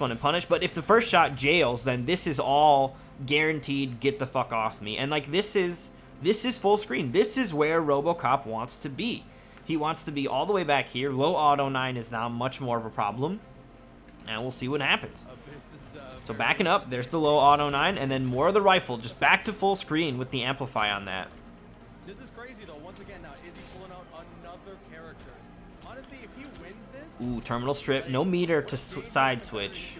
one and punish. But if the first shot jails, then this is all guaranteed get the fuck off me. And like this is full screen. This is where RoboCop wants to be. He wants to be all the way back here. Low auto 9 is now much more of a problem. And we'll see what happens. So backing up, there's the low auto 9, and then more of the rifle, just back to full screen with the amplify on that. This is crazy though. Once again, now Izzy pulling out another character. Honestly, if he wins this, ooh, terminal strip, no meter to side switch.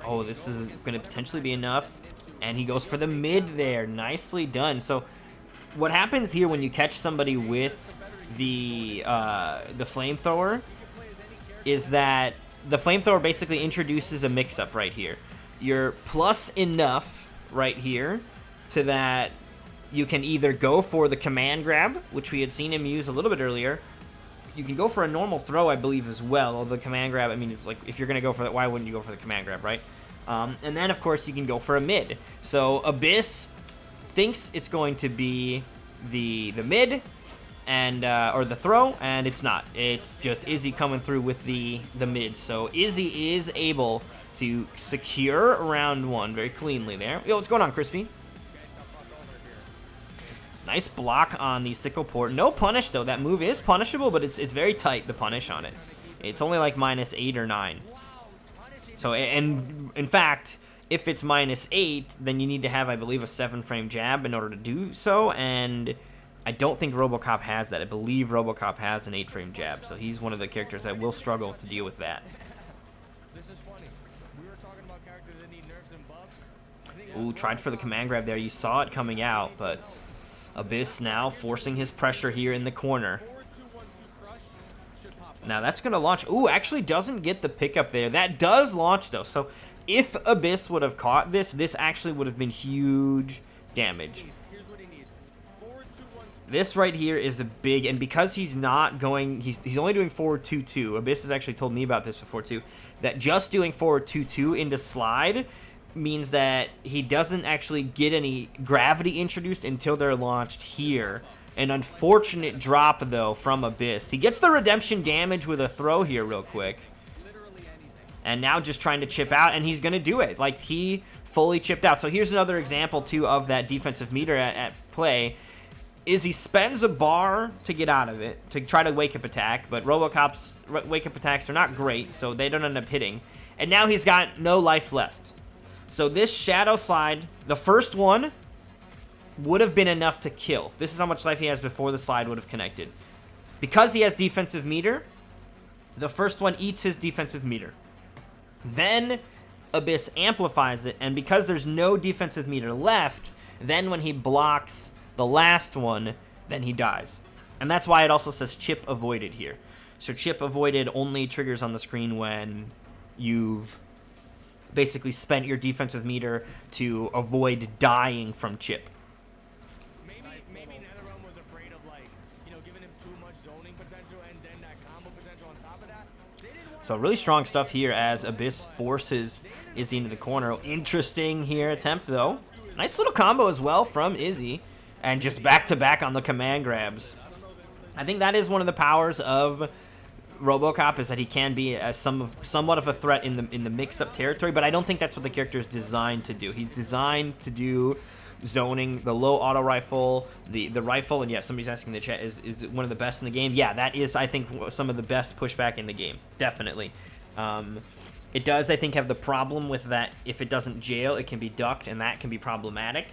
Oh, this is going to potentially be enough, and he goes for the mid there. Nicely done. So what happens here when you catch somebody with the flamethrower is that the flamethrower basically introduces a mix-up right here. You're plus enough right here to that you can either go for the command grab, which we had seen him use a little bit earlier. You can go for a normal throw, I believe, as well. Although the command grab, I mean, it's like, if you're going to go for that, why wouldn't you go for the command grab, right? And then, of course, you can go for a mid. So Abyss thinks it's going to be the mid, and or the throw, and it's not. It's just Izzy coming through with the mid. So Izzy is able to secure round 1 very cleanly there. Yo, what's going on, Crispy? Nice block on the sickle port. No punish, though. That move is punishable, but it's very tight, the punish on it. It's only like -8 or 9. So, and in fact, if it's -8, then you need to have, I believe, a 7-frame jab in order to do so, and I don't think RoboCop has that. I believe RoboCop has an 8-frame jab, so he's one of the characters that will struggle to deal with that. This is funny. We were talking about characters that need nerfs and buffs. Ooh, tried for the command grab there. You saw it coming out, but Abyss now forcing his pressure here in the corner. Now that's going to launch. Ooh, actually doesn't get the pickup there. That does launch, though. So if Abyss would have caught this, this actually would have been huge damage. This right here is a big, and because he's not going, he's only doing forward 2-2. Abyss has actually told me about this before too, that just doing forward 2-2 into slide means that he doesn't actually get any gravity introduced until they're launched here. An unfortunate drop, though, from Abyss. He gets the redemption damage with a throw here real quick. And now just trying to chip out, and he's going to do it. Like, he fully chipped out. So here's another example, too, of that defensive meter at play. Is he spends a bar to get out of it, to try to wake-up attack, but RoboCop's wake-up attacks are not great, so they don't end up hitting. And now he's got no life left. So this shadow slide, the first one, would have been enough to kill. This is how much life he has before the slide would have connected. Because he has defensive meter, the first one eats his defensive meter. Then Abyss amplifies it, and because there's no defensive meter left, then when he blocks the last one, then he dies. And that's why it also says chip avoided here. So chip avoided only triggers on the screen when you've basically spent your defensive meter to avoid dying from chip. Maybe NetherRealm was afraid of, like, you know, giving him too much zoning potential and then that combo potential on top of that. So really strong stuff here as Abyss forces Izzy into the corner. Interesting here attempt, though. Nice little combo as well from Izzy. And just back-to-back on the command grabs. I think that is one of the powers of RoboCop, is that he can be somewhat of a threat in the mix-up territory, but I don't think that's what the character is designed to do. He's designed to do zoning, the low auto rifle, the rifle, and yeah, somebody's asking in the chat, is one of the best in the game? Yeah, that is, I think, some of the best pushback in the game, definitely. It does, I think, have the problem with that if it doesn't jail, it can be ducked, and that can be problematic.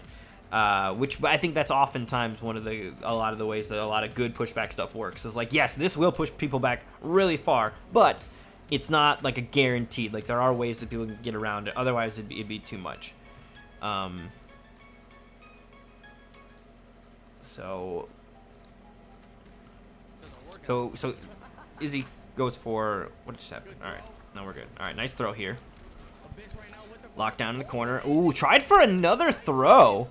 Which I think that's oftentimes a lot of the ways that a lot of good pushback stuff works. Is like, yes, this will push people back really far, but it's not like a guaranteed. Like, there are ways that people can get around it. Otherwise, it'd be too much. So Izzy goes for, what just happened? All right, now we're good. All right, nice throw here. Locked down in the corner. Ooh, tried for another throw.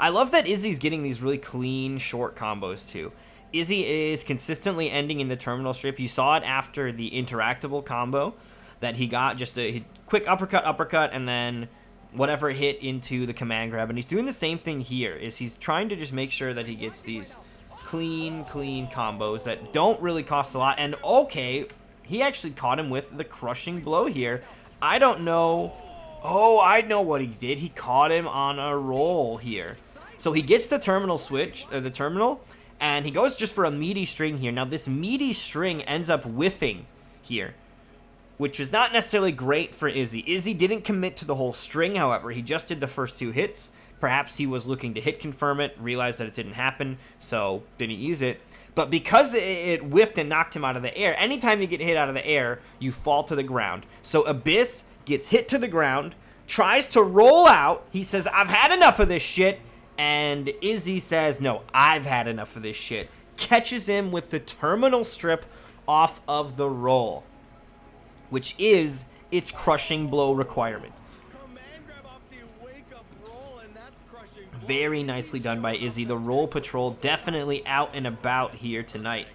I love that Izzy's getting these really clean, short combos, too. Izzy is consistently ending in the terminal strip. You saw it after the interactable combo that he got, just a quick uppercut, and then whatever hit into the command grab. And he's doing the same thing here, is he's trying to just make sure that he gets these clean combos that don't really cost a lot. And okay, he actually caught him with the crushing blow here. I don't know. Oh, I know what he did. He caught him on a roll here. So he gets the terminal switch, the terminal, and he goes just for a meaty string here. Now this meaty string ends up whiffing here, which is not necessarily great for Izzy. Izzy didn't commit to the whole string, however. He just did the first 2 hits. Perhaps he was looking to hit confirm it, realized that it didn't happen, so didn't use it. But because it whiffed and knocked him out of the air, anytime you get hit out of the air, you fall to the ground. So Abyss gets hit to the ground, tries to roll out. He says, I've had enough of this shit. And Izzy says, no, I've had enough of this shit. Catches him with the terminal strip off of the roll, which is its crushing blow requirement. Very nicely done by Izzy. The roll patrol definitely out and about here tonight.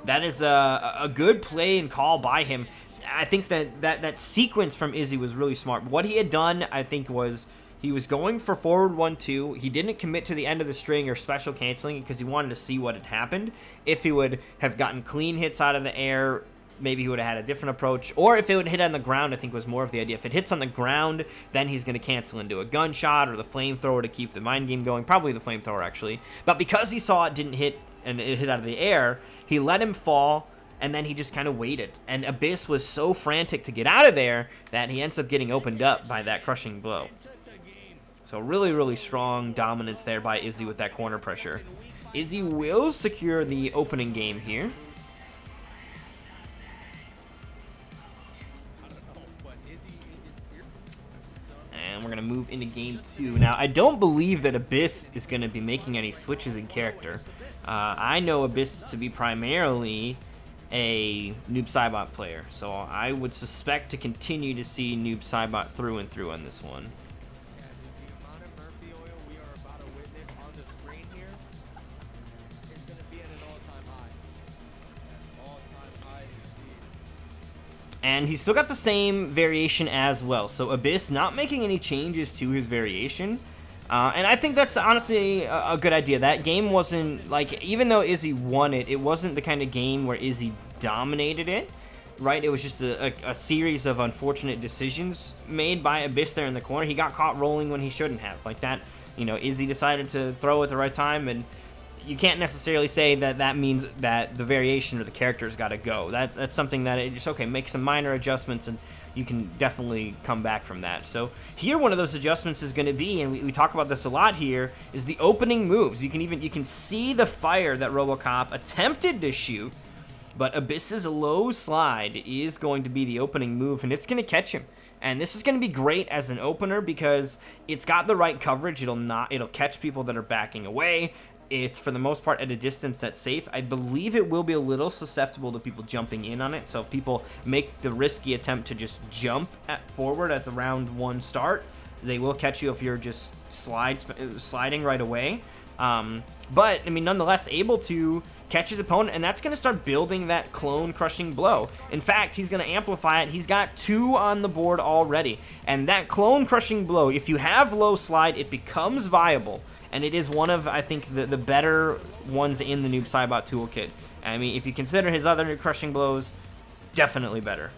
That is a good play and call by him. I think that sequence from Izzy was really smart. What he had done, I think, was he was going for forward 1-2. He didn't commit to the end of the string or special canceling because he wanted to see what had happened. If he would have gotten clean hits out of the air, maybe he would have had a different approach. Or if it would hit on the ground, I think was more of the idea. If it hits on the ground, then he's going to cancel into a gunshot or the flamethrower to keep the mind game going. Probably the flamethrower, actually. But because he saw it didn't hit and it hit out of the air, he let him fall, and then he just kind of waited. And Abyss was so frantic to get out of there that he ends up getting opened up by that crushing blow. So really strong dominance there by Izzy with that corner pressure. Izzy will secure the opening game here. And we're going to move into game 2. Now, I don't believe that Abyss is going to be making any switches in character. I know Abyss to be primarily a Noob Saibot player, so I would suspect to continue to see Noob Saibot through and through on this one. And he's still got the same variation as well. So Abyss not making any changes to his variation. And I think that's honestly a good idea. That game wasn't, like, even though Izzy won it, it wasn't the kind of game where Izzy dominated it, right? It was just a series of unfortunate decisions made by Abyss there in the corner. He got caught rolling when he shouldn't have. Like that, you know, Izzy decided to throw at the right time, and you can't necessarily say that means that the variation or the character's got to go. That's something that it just, okay, make some minor adjustments and you can definitely come back from that. So here one of those adjustments is going to be, and we talk about this a lot here, is the opening moves. You can see the fire that RoboCop attempted to shoot, but Abyss's low slide is going to be the opening move, and it's going to catch him. And this is going to be great as an opener because it's got the right coverage. It'll catch people that are backing away. It's, for the most part, at a distance that's safe. I believe it will be a little susceptible to people jumping in on it. So if people make the risky attempt to just jump forward at the round 1 start, they will catch you if you're just sliding right away. But, I mean, nonetheless, able to catch his opponent, and that's going to start building that clone crushing blow. In fact, he's going to amplify it. He's got 2 on the board already. And that clone crushing blow, if you have low slide, it becomes viable. And it is one of, I think, the better ones in the Noob Saibot toolkit. I mean, if you consider his other crushing blows, definitely better.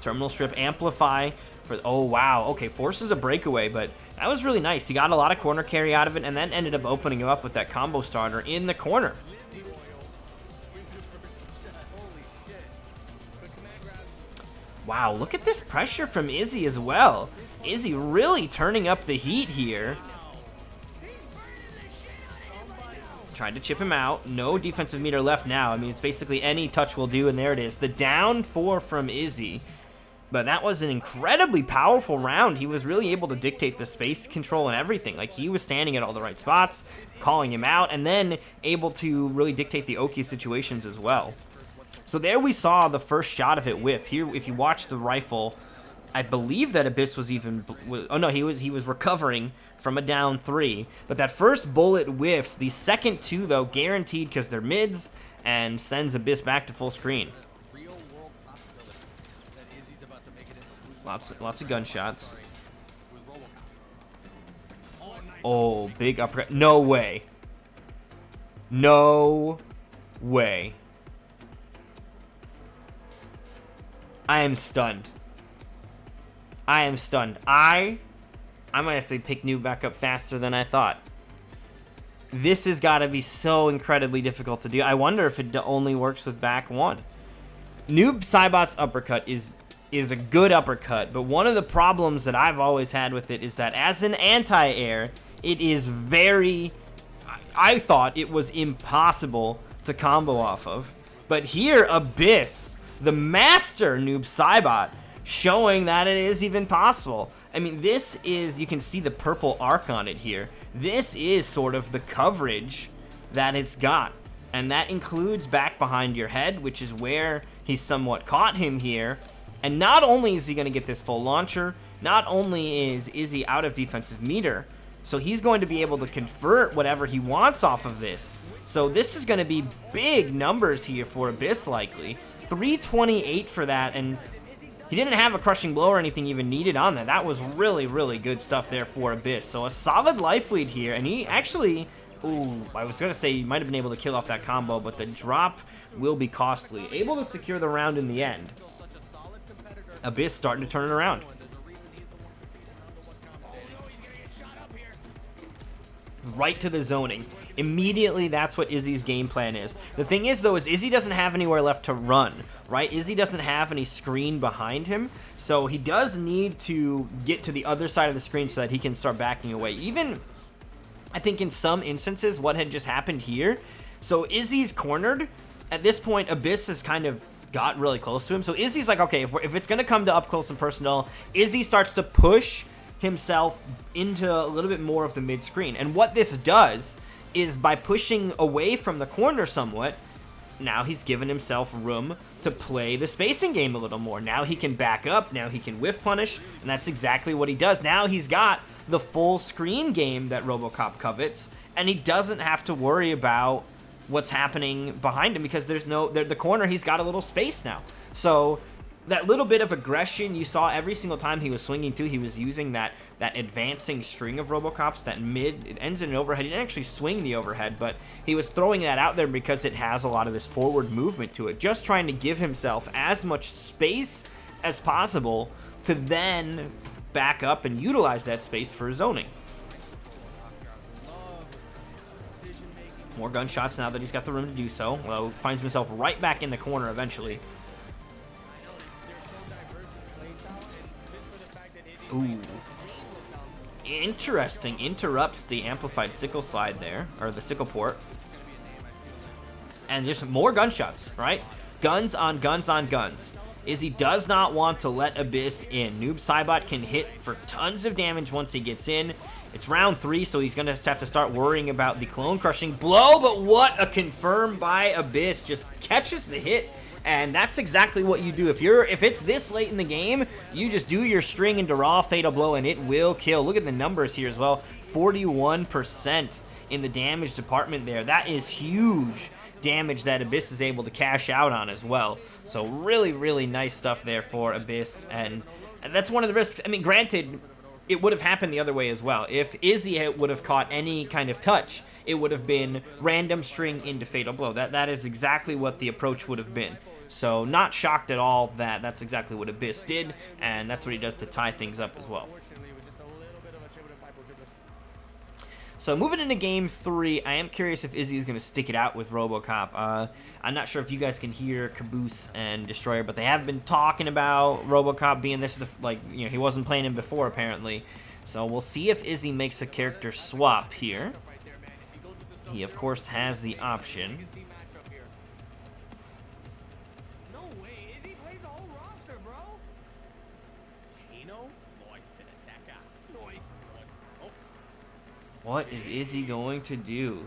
Terminal strip, amplify for, oh wow, okay, forces a breakaway, but that was really nice. He got a lot of corner carry out of it, and then ended up opening him up with that combo starter in the corner. Wow, look at this pressure from Izzy as well. Izzy really turning up the heat here. Tried to chip him out. No defensive meter left now. I mean, it's basically any touch will do, and there it is. The down 4 from Izzy. But that was an incredibly powerful round. He was really able to dictate the space control and everything. Like, he was standing at all the right spots, calling him out, and then able to really dictate the Oki situations as well. So there we saw the first shot of it whiff. Here, if you watch the rifle, I believe that Abyss was even... Oh, no, he was recovering from a down 3. But that first bullet whiffs. The second 2, though, guaranteed because they're mids, and sends Abyss back to full screen. Lots of gunshots. Oh, big uppercut. No way. No way. I am stunned. I am stunned. I might have to pick Noob back up faster than I thought. This has got to be so incredibly difficult to do. I wonder if it only works with back one. Noob Saibot's uppercut is a good uppercut, but one of the problems that I've always had with it is that as an anti-air, it is very... I thought it was impossible to combo off of. But here, Abyss, the master Noob Saibot, showing that it is even possible. I mean, this is... You can see the purple arc on it here. This is sort of the coverage that it's got. And that includes back behind your head, which is where he somewhat caught him here. And not only is he going to get this full launcher, not only is Izzy out of defensive meter, so he's going to be able to convert whatever he wants off of this. So this is going to be big numbers here for Abyss likely. 328 for that, and he didn't have a crushing blow or anything even needed on that. That was really, really good stuff there for Abyss. So a solid life lead here, and he actually... Ooh, I was going to say he might have been able to kill off that combo, but the drop will be costly. Able to secure the round in the end. Abyss starting to turn it around. Right to the zoning. Immediately, that's what Izzy's game plan is. The thing is, though, is Izzy doesn't have anywhere left to run, right? Izzy doesn't have any screen behind him, so he does need to get to the other side of the screen so that he can start backing away. Even, I think in some instances, what had just happened here, so Izzy's cornered. At this point, Abyss has kind of got really close to him. So Izzy's like, okay, if it's going to come to up close and personal, Izzy starts to push himself into a little bit more of the mid screen. And what this does is by pushing away from the corner somewhat, now he's given himself room to play the spacing game a little more. Now he can back up, now he can whiff punish, and that's exactly what he does. Now he's got the full screen game that RoboCop covets, and he doesn't have to worry about what's happening behind him because there's no the corner. He's got a little space now, so that little bit of aggression you saw every single time he was swinging too, he was using that advancing string of RoboCops, that mid, it ends in an overhead. He didn't actually swing the overhead, but he was throwing that out there because it has a lot of this forward movement to it, just trying to give himself as much space as possible to then back up and utilize that space for zoning. More gunshots now that he's got the room to do so. Well, finds himself right back in the corner eventually. Ooh. Interesting. Interrupts the amplified sickle slide there, or the sickle port. And just more gunshots, right? Guns on guns on guns. Izzy does not want to let Abyss in. Noob Saibot can hit for tons of damage once he gets in. It's round 3, so he's going to have to start worrying about the clone crushing blow, but what a confirm by Abyss. Just catches the hit, and that's exactly what you do. If it's this late in the game, you just do your string into raw fatal blow, and it will kill. Look at the numbers here as well. 41% in the damage department there. That is huge damage that Abyss is able to cash out on as well. So really, really nice stuff there for Abyss, and that's one of the risks. I mean, granted, it would have happened the other way as well. If Izzy would have caught any kind of touch, it would have been random string into fatal blow. That is exactly what the approach would have been. So not shocked at all that that's exactly what Abyss did, and that's what he does to tie things up as well. So moving into game 3, I am curious if Izzy is going to stick it out with RoboCop. I'm not sure if you guys can hear Caboose and Destroyer, but they have been talking about RoboCop being this, he wasn't playing him before apparently. So we'll see if Izzy makes a character swap here. He of course has the option. What is Izzy going to do?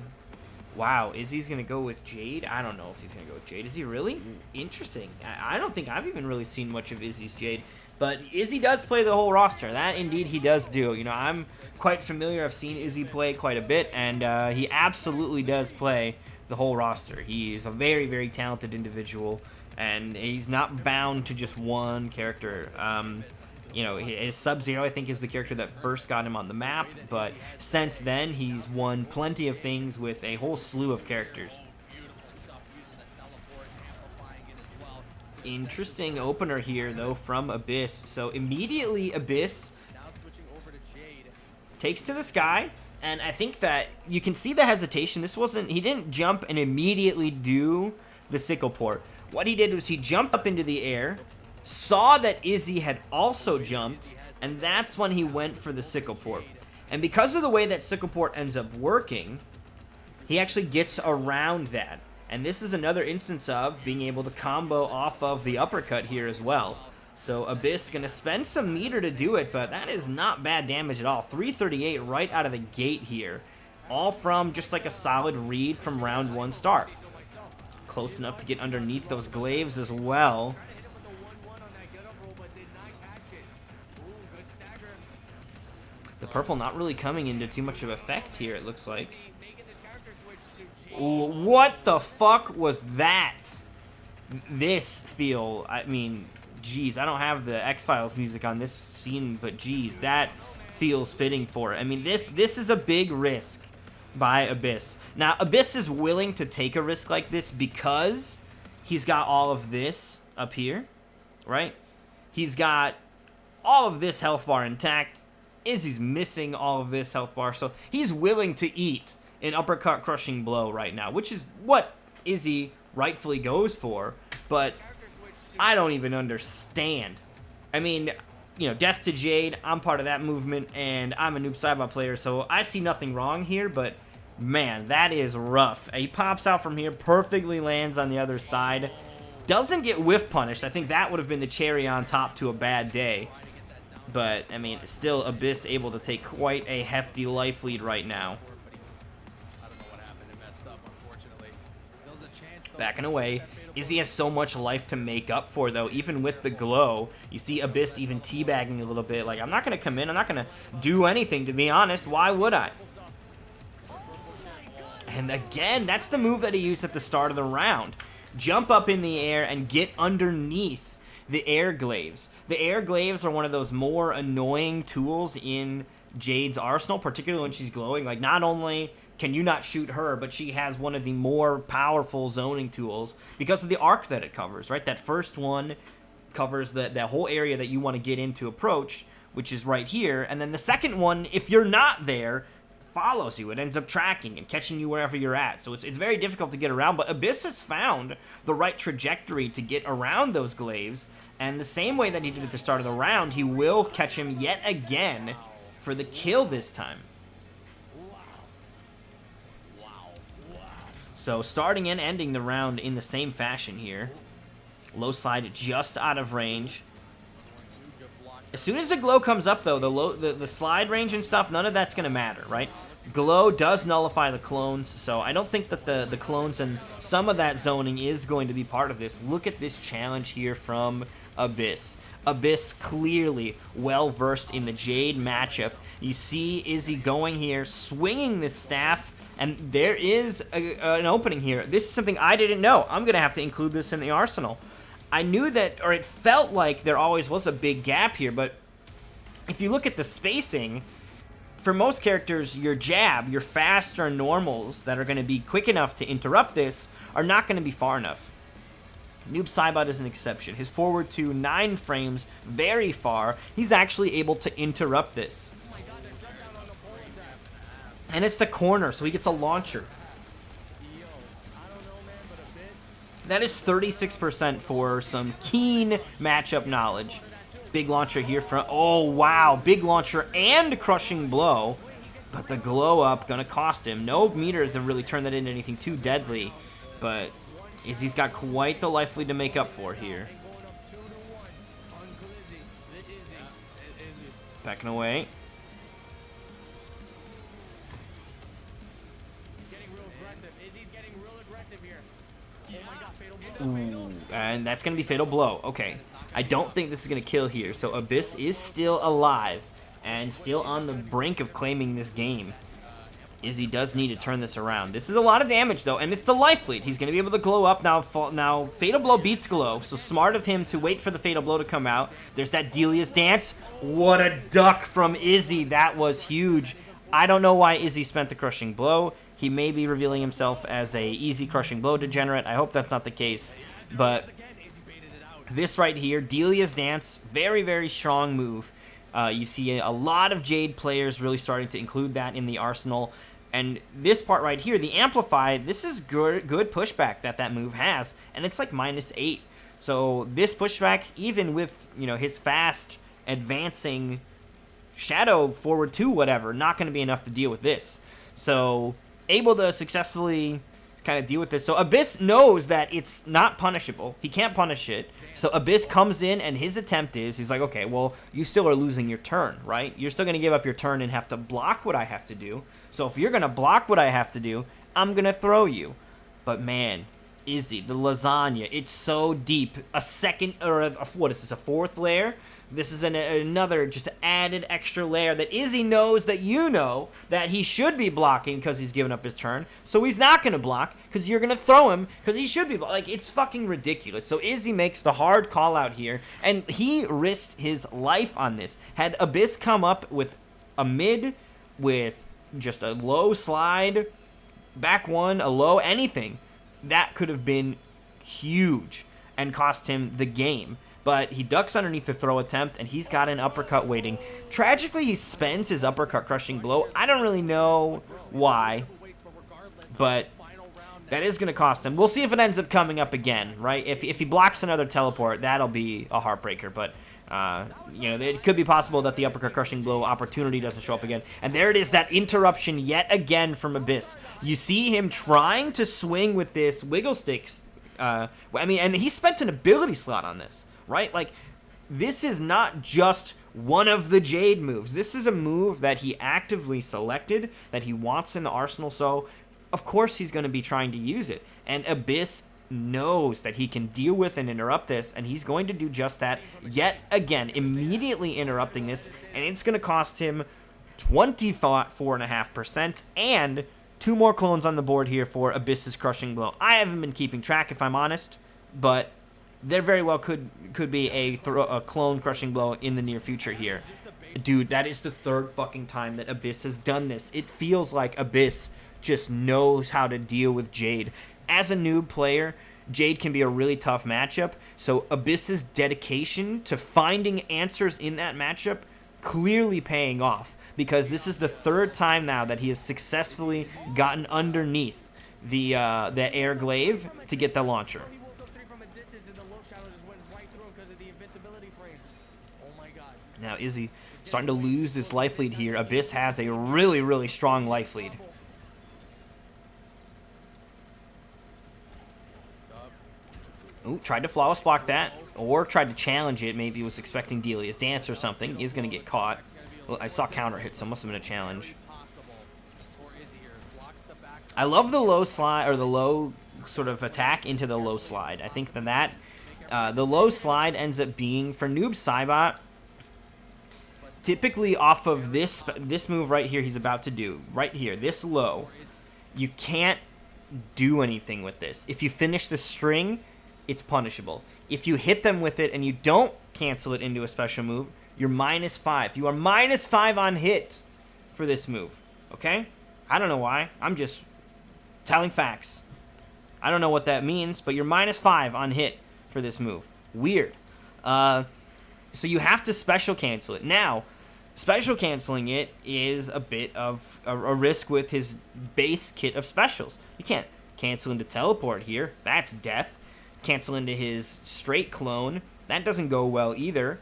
Wow, Izzy's going to go with Jade? I don't know if he's going to go with Jade. Is he really? Interesting. I don't think I've even really seen much of Izzy's Jade. But Izzy does play the whole roster. That indeed he does do. You know, I'm quite familiar. I've seen Izzy play quite a bit. And he absolutely does play the whole roster. He's a very, very talented individual. And he's not bound to just one character. You know, his Sub-Zero, I think, is the character that first got him on the map, but since then, he's won plenty of things with a whole slew of characters. Interesting opener here, though, from Abyss. So immediately, Abyss takes to the sky, and I think that you can see the hesitation. He didn't jump and immediately do the sickle port. What he did was he jumped up into the air, saw that Izzy had also jumped, and that's when he went for the sickle port. And because of the way that sickle port ends up working, he actually gets around that. And this is another instance of being able to combo off of the uppercut here as well. So Abyss going to spend some meter to do it, but that is not bad damage at all. 338 right out of the gate here. All from just like a solid read from round 1 start. Close enough to get underneath those glaives as well. The purple not really coming into too much of effect here, it looks like. Ooh, what the fuck was that? I mean, geez, I don't have the X-Files music on this scene, but geez, that feels fitting for it. I mean, this is a big risk by Abyss. Now, Abyss is willing to take a risk like this because he's got all of this up here, right? He's got all of this health bar intact. Izzy's missing all of this health bar, so he's willing to eat an uppercut crushing blow right now, which is what Izzy rightfully goes for, but I don't even understand. I mean, you know, Death to Jade, I'm part of that movement, and I'm a noob Saiba player, so I see nothing wrong here, but man, that is rough. He pops out from here, perfectly lands on the other side, doesn't get whiff punished. I think that would have been the cherry on top to a bad day, but, I mean, still Abyss able to take quite a hefty life lead right now. Backing away. Izzy has so much life to make up for, though, even with the glow. You see Abyss even teabagging a little bit. Like, I'm not going to come in. I'm not going to do anything, to be honest. Why would I? And again, that's the move that he used at the start of the round. Jump up in the air and get underneath the air glaives. The air glaives are one of those more annoying tools in Jade's arsenal, particularly when she's glowing. Like, not only can you not shoot her, but she has one of the more powerful zoning tools because of the arc that it covers, right? That first one covers that whole area that you want to get into approach, which is right here. And then the second one, if you're not there, follows you. It ends up tracking and catching you wherever you're at. So it's very difficult to get around, but Abyss has found the right trajectory to get around those glaives. And the same way that he did at the start of the round, he will catch him yet again for the kill this time. So starting and ending the round in the same fashion here. Low slide just out of range. As soon as the glow comes up, though, the slide range and stuff, none of that's going to matter, right? Glow does nullify the clones, so I don't think that the clones and some of that zoning is going to be part of this. Look at this challenge here from Abyss. Abyss clearly well-versed in the Jade matchup. You see Izzy going here, swinging the staff, and there is an opening here. This is something I didn't know. I'm going to have to include this in the arsenal. I knew that, or it felt like there always was a big gap here, but if you look at the spacing, for most characters, your jab, your fast or normals that are going to be quick enough to interrupt this are not going to be far enough. Noob Saibot is an exception. His forward to 9 frames, very far, he's actually able to interrupt this. And it's the corner, so he gets a launcher. That is 36% for some keen matchup knowledge. Big launcher here from... Oh, wow. Big launcher and crushing blow. But the glow up going to cost him. No meter to really turn that into anything too deadly. But Izzy's got quite the life lead to make up for here. Backing away. Ooh, and that's going to be Fatal Blow. Okay. I don't think this is going to kill here. So Abyss is still alive and still on the brink of claiming this game. Izzy does need to turn this around. This is a lot of damage, though, and it's the life lead. He's going to be able to glow up now. Now, Fatal Blow beats Glow, so smart of him to wait for the Fatal Blow to come out. There's that Delia's Dance. What a duck from Izzy. That was huge. I don't know why Izzy spent the Crushing Blow. He may be revealing himself as a easy Crushing Blow degenerate. I hope that's not the case, but this right here, Delia's Dance, very, very strong move. You see a lot of Jade players really starting to include that in the arsenal. And this part right here, the Amplify, this is good pushback that move has. And it's like -8. So this pushback, even with, you know, his fast advancing Shadow forward 2, whatever, not going to be enough to deal with this. So able to successfully kind of deal with this. So Abyss knows that it's not punishable. He can't punish it. So Abyss comes in, and his attempt is, he's like, okay, well, you still are losing your turn, right? You're still going to give up your turn and have to block what I have to do. So if you're going to block what I have to do, I'm going to throw you. But man, Izzy, the lasagna, it's so deep. A second, or what is this, a fourth layer? This is another just added extra layer that Izzy knows that you know that he should be blocking because he's given up his turn. So he's not going to block because you're going to throw him because he should be like, it's fucking ridiculous. So Izzy makes the hard call out here, and he risked his life on this. Had Abyss come up with a mid with just a low slide, back one, a low, anything, that could have been huge and cost him the game. But he ducks underneath the throw attempt, and he's got an uppercut waiting. Tragically, he spends his uppercut Crushing Blow. I don't really know why, but that is going to cost him. We'll see if it ends up coming up again, right? If he blocks another teleport, that'll be a heartbreaker. But, you know, it could be possible that the uppercut Crushing Blow opportunity doesn't show up again. And there it is, that interruption yet again from Abyss. You see him trying to swing with this Wiggle Sticks. I mean, and he spent an ability slot on this. Right? Like, this is not just one of the Jade moves. This is a move that he actively selected, that he wants in the arsenal, so of course he's going to be trying to use it. And Abyss knows that he can deal with and interrupt this, and he's going to do just that yet again, immediately interrupting this, and it's going to cost him 24.5% and 2 more clones on the board here for Abyss's Crushing Blow. I haven't been keeping track, if I'm honest, but there very well could be a clone Crushing Blow in the near future here. Dude, that is the 3rd fucking time that Abyss has done this. It feels like Abyss just knows how to deal with Jade. As a noob player, Jade can be a really tough matchup, so Abyss's dedication to finding answers in that matchup clearly paying off, because this is the 3rd time now that he has successfully gotten underneath the air glaive to get the launcher. Now Izzy starting to lose this life lead here. Abyss has a really, really strong life lead. Ooh, tried to flawless block that, or tried to challenge it. Maybe he was expecting Delia's Dance or something. He's going to get caught. Well, I saw counter hit, so it must have been a challenge. I love the low slide, or the low sort of attack into the low slide. I think that the low slide ends up being, for Noob Saibot, typically off of this move right here he's about to do, right here, this low, you can't do anything with this. If you finish the string, it's punishable. If you hit them with it and you don't cancel it into a special move, you're -5. You are -5 on hit for this move, okay? I don't know why. I'm just telling facts. I don't know what that means, but you're -5 on hit for this move. Weird. So you have to special cancel it. Now, special canceling it is a bit of a risk with his base kit of specials. You can't cancel into teleport here. That's death. Cancel into his straight clone. That doesn't go well either.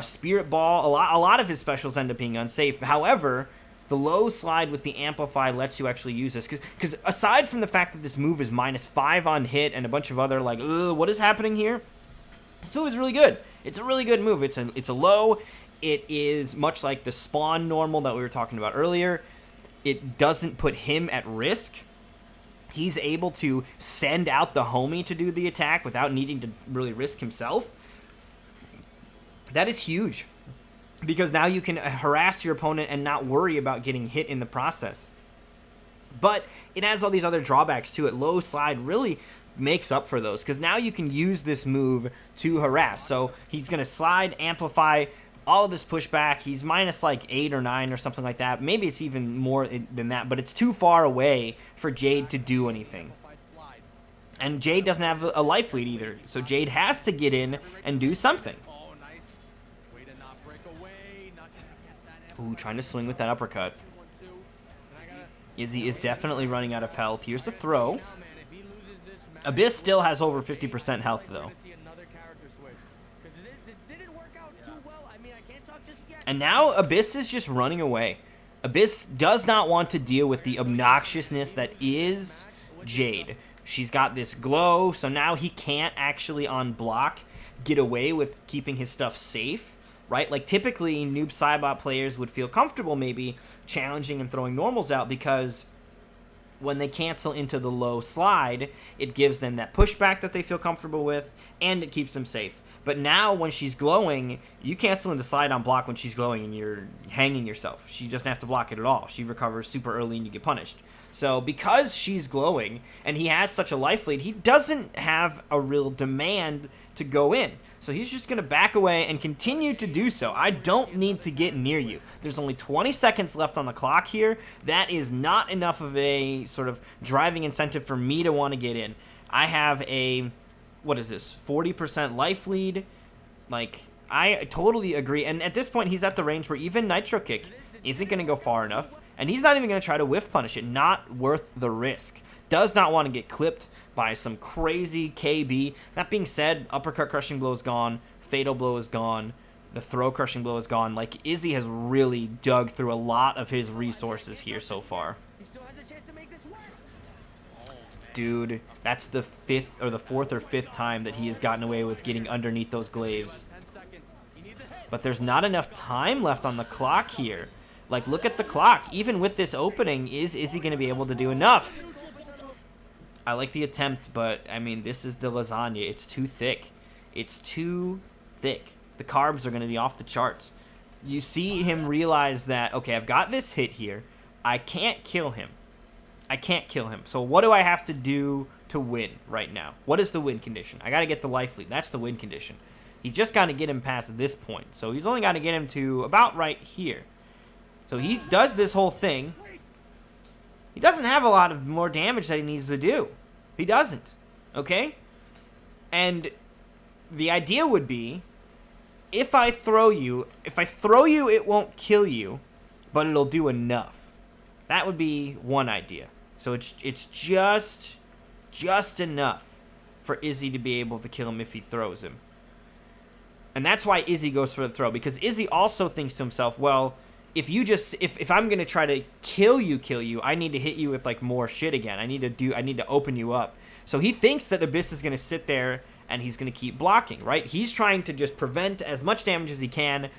Spirit Ball, a lot of his specials end up being unsafe. However, the low slide with the Amplify lets you actually use this. Because aside from the fact that this move is -5 on hit and a bunch of other, like, what is happening here? This move is really good. It's a really good move. It's a low. It is much like the spawn normal that we were talking about earlier. It doesn't put him at risk. He's able to send out the homie to do the attack without needing to really risk himself. That is huge, because now you can harass your opponent and not worry about getting hit in the process. But it has all these other drawbacks to it. Low slide really makes up for those, because now you can use this move to harass. So he's going to slide, amplify all of this pushback. He's minus like 8 or 9 or something like that. Maybe it's even more than that, but it's too far away for Jade to do anything. And Jade doesn't have a life lead either, so Jade has to get in and do something. Ooh, trying to swing with that uppercut. Izzy is definitely running out of health. Here's a throw. Abyss still has over 50% health, though. And now Abyss is just running away. Abyss does not want to deal with the obnoxiousness that is Jade. She's got this glow, so now he can't actually on block get away with keeping his stuff safe, right? Like typically noob Cybot players would feel comfortable maybe challenging and throwing normals out, because when they cancel into the low slide, it gives them that pushback that they feel comfortable with, and it keeps them safe. But now when she's glowing, you cancel into slide on block when she's glowing and you're hanging yourself. She doesn't have to block it at all. She recovers super early and you get punished. So because she's glowing and he has such a life lead, he doesn't have a real demand to go in. So he's just going to back away and continue to do so. I don't need to get near you. There's only 20 seconds left on the clock here. That is not enough of a sort of driving incentive for me to want to get in. I have a, what is this, 40% life lead. Like, I totally agree. And at this point, he's at the range where even Nitro Kick isn't going to go far enough. And he's not even going to try to whiff punish it. Not worth the risk. Does not want to get clipped by some crazy KB. That being said, uppercut crushing blow is gone. Fatal blow is gone. The throw crushing blow is gone. Like, Izzy has really dug through a lot of his resources here so far. Dude, that's the fourth or fifth time that he has gotten away with getting underneath those glaives. But there's not enough time left on the clock here. Like, look at the clock. Even with this opening, is he going to be able to do enough? I like the attempt, but, I mean, this is the lasagna. It's too thick. It's too thick. The carbs are going to be off the charts. You see him realize that, okay, I've got this hit here. I can't kill him. I can't kill him. So what do I have to do to win right now? What is the win condition? I got to get the life lead. That's the win condition. He just got to get him past this point. So he's only got to get him to about right here. So he does this whole thing. He doesn't have a lot of more damage that he needs to do. He doesn't. Okay? And the idea would be, if I throw you, it won't kill you, but it'll do enough. That would be one idea. So it's just enough for Izzy to be able to kill him if he throws him. And that's why Izzy goes for the throw, because Izzy also thinks to himself, well, if I'm gonna try to kill you, I need to hit you with like more shit again. I need to open you up. So he thinks that Abyss is gonna sit there and he's gonna keep blocking, right? He's trying to just prevent as much damage as he can.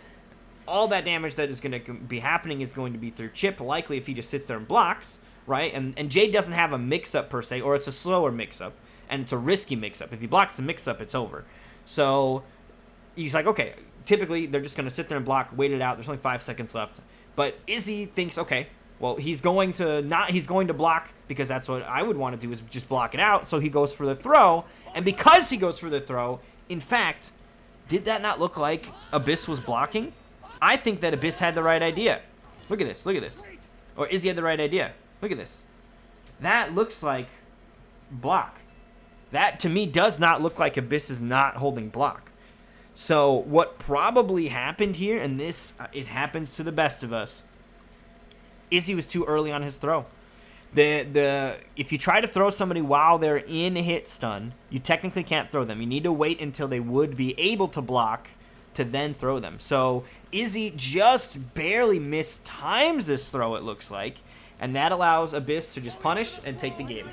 All that damage that is gonna be happening is going to be through chip, likely if he just sits there and blocks, right? And Jade doesn't have a mix-up per se, or it's a slower mix-up, and it's a risky mix-up. If he blocks the mix-up, it's over. So he's like, okay, typically they're just going to sit there and block, wait it out. There's only 5 seconds left. But Izzy thinks, okay, well, he's going to block, because that's what I would want to do, is just block it out. So he goes for the throw. And because he goes for the throw, in fact, did that not look like Abyss was blocking? I think that Abyss had the right idea. Look at this. Look at this. Or Izzy had the right idea. Look at this. That looks like block. That, to me, does not look like Abyss is not holding block. So what probably happened here, and this, it happens to the best of us, is he was too early on his throw. If you try to throw somebody while they're in hit stun, you technically can't throw them. You need to wait until they would be able to block to then throw them. So Izzy just barely mistimes this throw, it looks like, and that allows Abyss to just punish and take the game.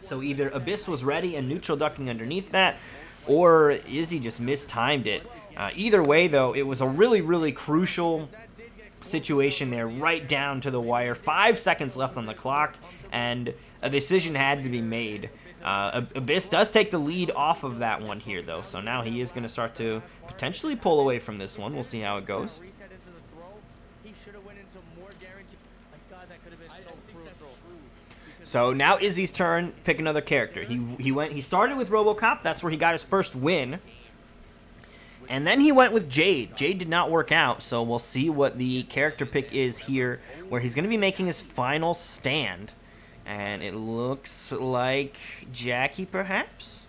So either Abyss was ready and neutral ducking underneath that, or Izzy just mistimed it. Either way, though, it was a really, really crucial situation there, right down to the wire. 5 seconds left on the clock, and a decision had to be made. Abyss does take the lead off of that one here, though, so now he is going to start to potentially pull away from this one. We'll see how it goes. So now Izzy's turn. Pick another character. He started with RoboCop. That's where he got his first win. And then he went with Jade. Jade did not work out, so we'll see what the character pick is here, where he's going to be making his final stand. And it looks like Jackie, perhaps?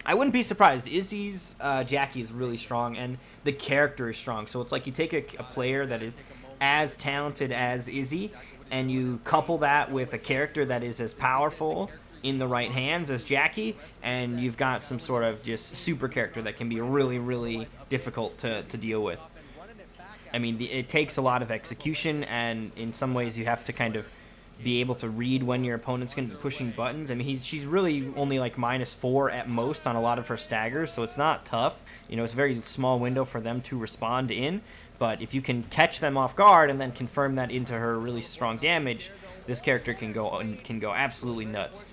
I wouldn't be surprised. Izzy's Jackie is really strong, and the character is strong. So it's like you take a player that is as talented as Izzy, and you couple that with a character that is as powerful in the right hands as Jackie, and you've got some sort of just super character that can be really, really difficult to deal with. I mean, it takes a lot of execution, and in some ways you have to kind of be able to read when your opponent's going to be pushing buttons. I mean, she's really only like -4 at most on a lot of her staggers, so it's not tough. You know, it's a very small window for them to respond in, but if you can catch them off guard and then confirm that into her really strong damage, this character can go absolutely nuts.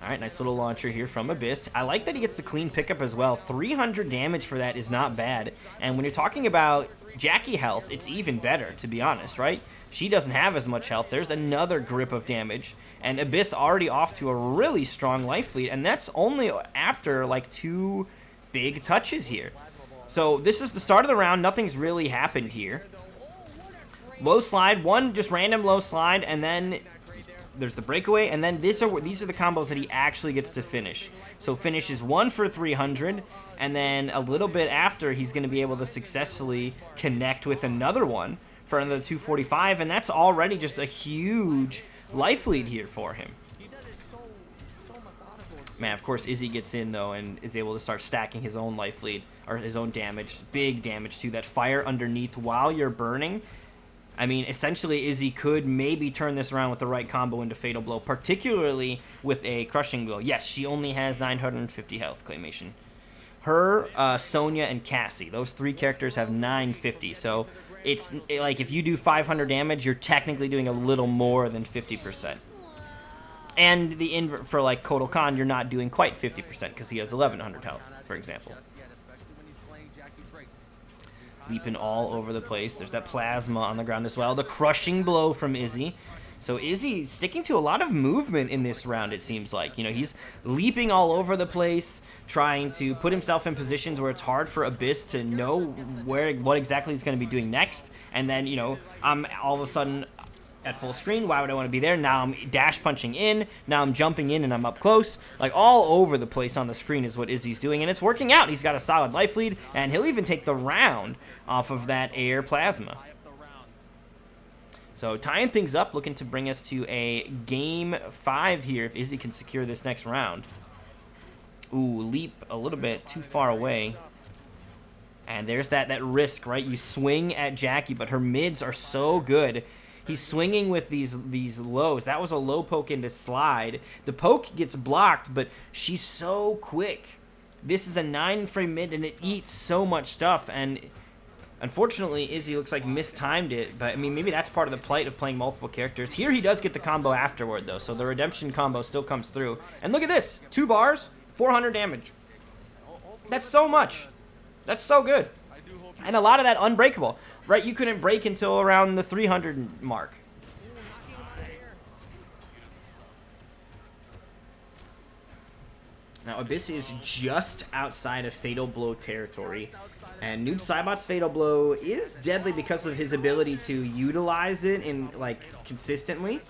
All right, nice little launcher here from Abyss. I like that he gets the clean pickup as well. 300 damage for that is not bad. And when you're talking about Jackie health, it's even better, to be honest, right? She doesn't have as much health. There's another grip of damage. And Abyss already off to a really strong life lead. And that's only after, like, 2 big touches here. So this is the start of the round. Nothing's really happened here. Low slide. One just random low slide, and then there's the breakaway, and then these are the combos that he actually gets to finish. So finishes 1 for 300, and then a little bit after, he's going to be able to successfully connect with another one for another 245, and that's already just a huge life lead here for him. Man, of course, Izzy gets in, though, and is able to start stacking his own life lead, or his own damage. Big damage, too. That fire underneath while you're burning. I mean, essentially, Izzy could maybe turn this around with the right combo into Fatal Blow, particularly with a Crushing Blow. Yes, she only has 950 health, Claymation. Her, Sonya, and Cassie, those 3 characters have 950, so it's like if you do 500 damage, you're technically doing a little more than 50%. And the invert for, like, Kotal Khan, you're not doing quite 50% because he has 1100 health, for example. Leaping all over the place. There's that plasma on the ground as well. The Crushing Blow from Izzy. So Izzy sticking to a lot of movement in this round, it seems like. You know, he's leaping all over the place, trying to put himself in positions where it's hard for Abyss to know what exactly he's going to be doing next. And then, you know, I'm all of a sudden at full screen. Why would I want to be there? Now I'm dash punching in. Now I'm jumping in and I'm up close. Like, all over the place on the screen is what Izzy's doing, and it's working out. He's got a solid life lead, and he'll even take the round off of that air plasma. So tying things up, looking to bring us to a game 5 here if Izzy can secure this next round. Ooh, leap a little bit too far away. And there's that risk, right? You swing at Jackie, but her mids are so good. He's swinging with these lows. That was a low poke into slide. The poke gets blocked, but she's so quick. This is a 9-frame mid, and it eats so much stuff. And unfortunately, Izzy looks like mistimed it. But, I mean, maybe that's part of the plight of playing multiple characters. Here he does get the combo afterward, though. So the redemption combo still comes through. And look at this. 2 bars, 400 damage. That's so much. That's so good. And a lot of that unbreakable. Right, you couldn't break until around the 300 mark. Now, Abyss is just outside of Fatal Blow territory. And Noob Saibot's Fatal Blow is deadly because of his ability to utilize it in, like, consistently.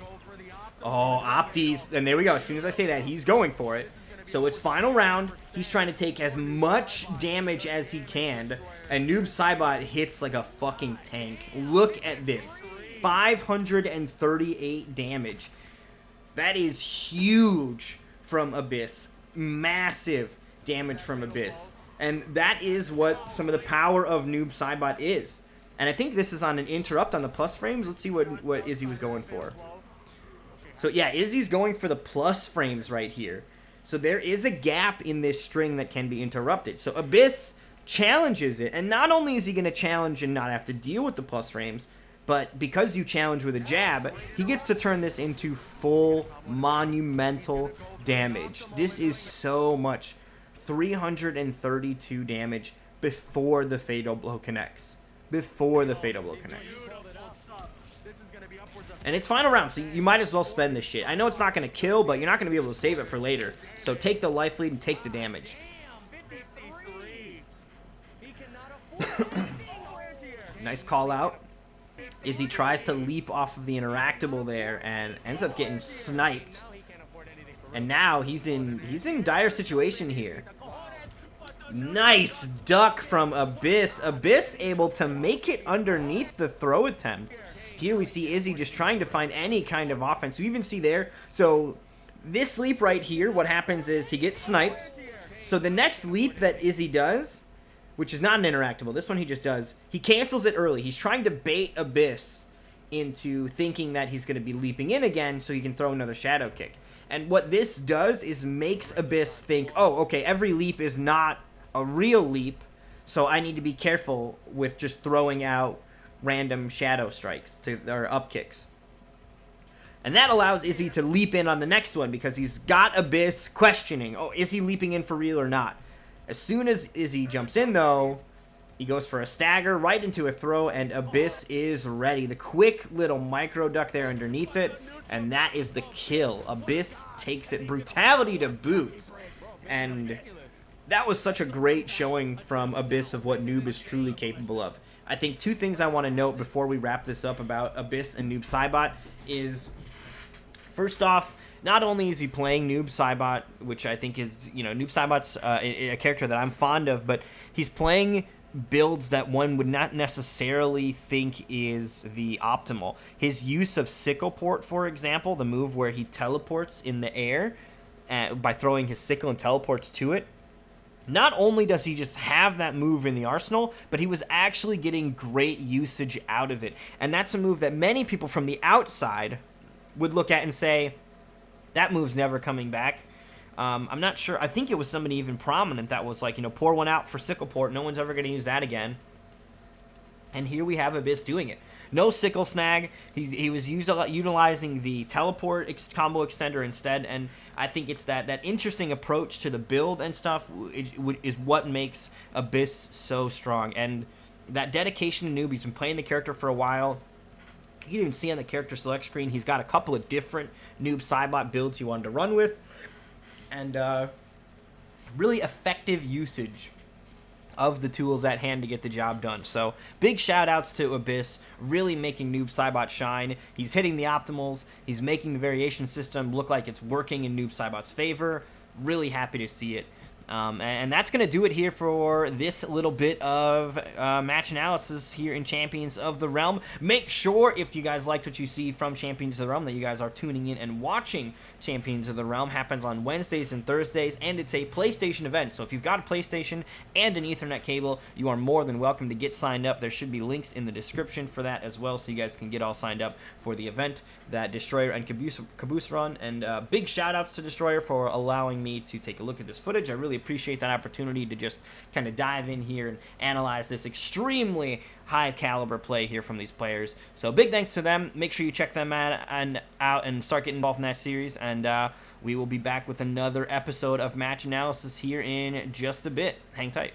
Oh, Opties. And there we go. As soon as I say that, he's going for it. So it's final round. He's trying to take as much damage as he can. And Noob Saibot hits like a fucking tank. Look at this. 538 damage. That is huge from Abyss. Massive damage from Abyss. And that is what some of the power of Noob Saibot is. And I think this is on an interrupt on the plus frames. Let's see what Izzy was going for. So yeah, Izzy's going for the plus frames right here. So there is a gap in this string that can be interrupted. So Abyss challenges it. And not only is he going to challenge and not have to deal with the plus frames, but because you challenge with a jab, he gets to turn this into full monumental damage. This is so much. 332 damage before the Fatal Blow connects. Before the Fatal Blow connects. And it's final round, so you might as well spend this shit. I know it's not going to kill, but you're not going to be able to save it for later. So take the life lead and take the damage. Nice call out. Izzy tries to leap off of the interactable there and ends up getting sniped. And now he's in dire situation here. Nice duck from Abyss. Abyss able to make it underneath the throw attempt. Here we see Izzy just trying to find any kind of offense. You even see there, so this leap right here, what happens is he gets sniped. So the next leap that Izzy does, which is not an interactable, this one he just does, he cancels it early. He's trying to bait Abyss into thinking that he's going to be leaping in again so he can throw another shadow kick. And what this does is makes Abyss think, oh, okay, every leap is not a real leap, so I need to be careful with just throwing out random shadow strikes or up kicks. And that allows Izzy to leap in on the next one because he's got Abyss questioning, oh, is he leaping in for real or not? As soon as Izzy jumps in, though, he goes for a stagger right into a throw, and Abyss is ready. The quick little micro duck there underneath it, and that is the kill. Abyss takes it. Brutality to boot. And that was such a great showing from Abyss of what Noob is truly capable of. I think two things I want to note before we wrap this up about Abyss and Noob Saibot is, first off, not only is he playing Noob Saibot, which I think is, Noob Saibot's a character that I'm fond of, but he's playing builds that one would not necessarily think is the optimal. His use of Sickle Port, for example, the move where he teleports in the air by throwing his sickle and teleports to it, not only does he just have that move in the arsenal, but he was actually getting great usage out of it. And that's a move that many people from the outside would look at and say, that move's never coming back. I'm not sure. I think it was somebody even prominent that was like, pour one out for Sickle Port. No one's ever going to use that again. And here we have Abyss doing it. No sickle snag. He was utilizing the teleport combo extender instead, and I think it's that interesting approach to the build and stuff is what makes Abyss so strong. And that dedication to Noob, he's been playing the character for a while. You can even see on the character select screen, he's got a couple of different Noob Saibot builds he wanted to run with, and really effective usage of the tools at hand to get the job done. So big shout outs to Abyss, really making Noob Saibot shine. He's hitting the optimals, he's making the variation system look like it's working in Noob Saibot's favor. Really happy to see it. And that's going to do it here for this little bit of match analysis here in Champions of the Realm. Make sure, if you guys liked what you see from Champions of the Realm, that you guys are tuning in and watching Champions of the Realm. Happens on Wednesdays and Thursdays, and it's a PlayStation event. So if you've got a PlayStation and an Ethernet cable, you are more than welcome to get signed up. There should be links in the description for that as well, so you guys can get all signed up for the event that Destroyer and Caboose run. And big shout outs to Destroyer for allowing me to take a look at this footage. I really appreciate that opportunity to just kind of dive in here and analyze this extremely high caliber play here from these players. So big thanks to them. Make sure you check them out and start getting involved in that series, and we will be back with another episode of match analysis here in just a bit. Hang tight.